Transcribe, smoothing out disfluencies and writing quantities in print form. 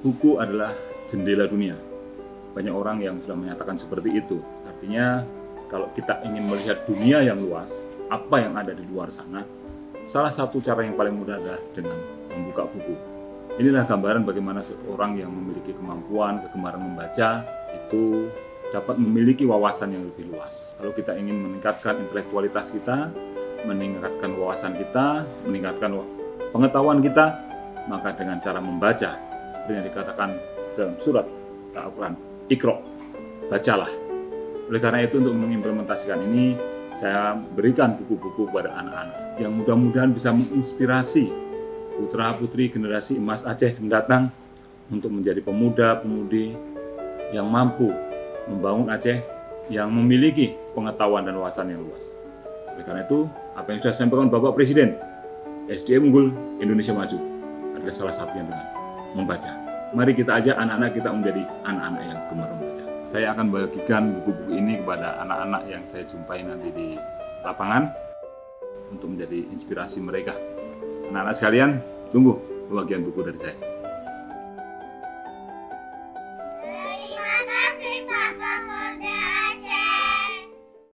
Buku adalah jendela dunia. Banyak orang yang sudah menyatakan seperti itu. Artinya, kalau kita ingin melihat dunia yang luas, apa yang ada di luar sana, salah satu cara yang paling mudah adalah dengan membuka buku. Inilah gambaran bagaimana seorang yang memiliki kemampuan, kegemaran membaca, itu dapat memiliki wawasan yang lebih luas. Kalau kita ingin meningkatkan intelektualitas kita, meningkatkan wawasan kita, meningkatkan pengetahuan kita, maka dengan cara membaca, seperti yang dikatakan dalam surat Al-Quran, Iqra, bacalah. Oleh karena itu, untuk mengimplementasikan ini, saya berikan buku-buku kepada anak-anak yang mudah-mudahan bisa menginspirasi putra-putri generasi emas Aceh mendatang untuk menjadi pemuda-pemudi yang mampu membangun Aceh yang memiliki pengetahuan dan wawasan yang luas. Oleh karena itu, apa yang sudah disampaikan Bapak Presiden, SDM unggul Indonesia maju adalah salah satunya dengan membaca. Mari kita ajak anak-anak kita menjadi anak-anak yang gemar membaca. Saya akan bagikan buku-buku ini kepada anak-anak yang saya jumpai nanti di lapangan untuk menjadi inspirasi mereka. Anak-anak sekalian, tunggu pembagian buku dari saya.